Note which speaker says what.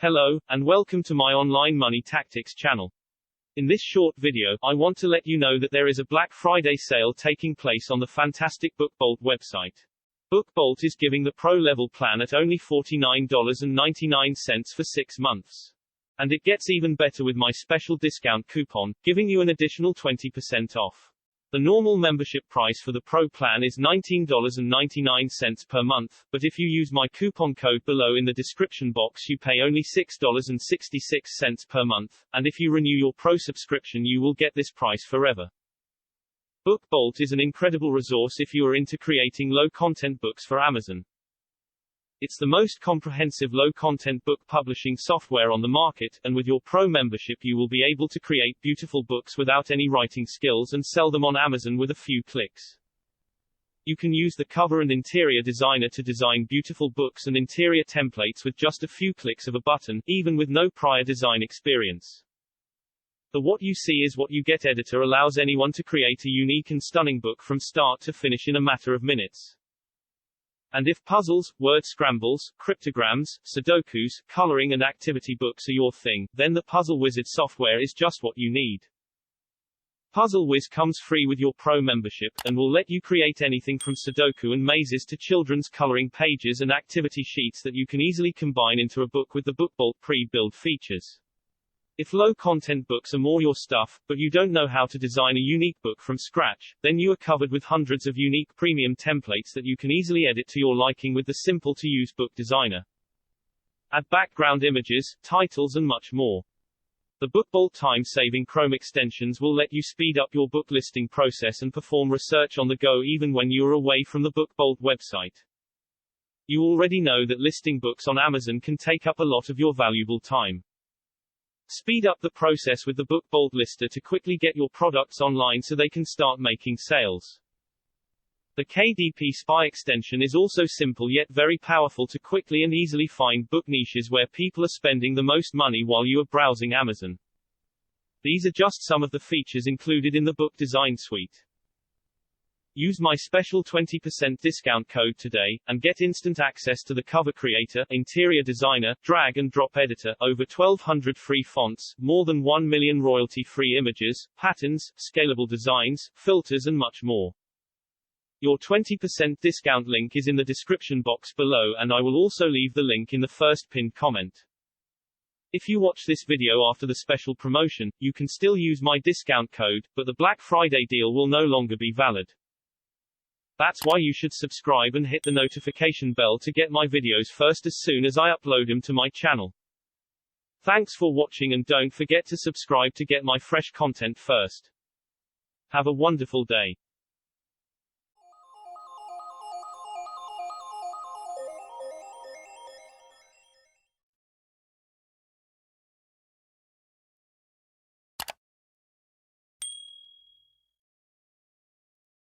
Speaker 1: Hello, and welcome to my online money tactics channel. In this short video, I want to let you know that there is a Black Friday sale taking place on the fantastic BookBolt website. BookBolt is giving the Pro level plan at only $49.99 for 6 months. And it gets even better with my special discount coupon, giving you an additional 20% off. The normal membership price for the Pro plan is $19.99 per month, but if you use my coupon code below in the description box you pay only $6.66 per month, and if you renew your Pro subscription you will get this price forever. BookBolt is an incredible resource if you are into creating low-content books for Amazon. It's the most comprehensive low-content book publishing software on the market, and with your Pro membership you will be able to create beautiful books without any writing skills and sell them on Amazon with a few clicks. You can use the cover and interior designer to design beautiful books and interior templates with just a few clicks of a button, even with no prior design experience. The "what you see is what you get" editor allows anyone to create a unique and stunning book from start to finish in a matter of minutes. And if puzzles, word scrambles, cryptograms, sudokus, coloring and activity books are your thing, then the PuzzleWiz software is just what you need. PuzzleWiz comes free with your Pro membership, and will let you create anything from sudoku and mazes to children's coloring pages and activity sheets that you can easily combine into a book with the BookBolt pre-build features. If low-content books are more your stuff, but you don't know how to design a unique book from scratch, then you are covered with hundreds of unique premium templates that you can easily edit to your liking with the simple-to-use book designer. Add background images, titles and much more. The BookBolt time-saving Chrome extensions will let you speed up your book listing process and perform research on the go even when you are away from the BookBolt website. You already know that listing books on Amazon can take up a lot of your valuable time. Speed up the process with the BookBolt lister to quickly get your products online so they can start making sales. The KDP Spy extension is also simple yet very powerful to quickly and easily find book niches where people are spending the most money while you are browsing Amazon. These are just some of the features included in the book design suite. Use my special 20% discount code today, and get instant access to the cover creator, interior designer, drag and drop editor, over 1,200 free fonts, more than 1 million royalty-free images, patterns, scalable designs, filters and much more. Your 20% discount link is in the description box below, and I will also leave the link in the first pinned comment. If you watch this video after the special promotion, you can still use my discount code, but the Black Friday deal will no longer be valid. That's why you should subscribe and hit the notification bell to get my videos first as soon as I upload them to my channel. Thanks for watching and don't forget to subscribe to get my fresh content first. Have a wonderful day.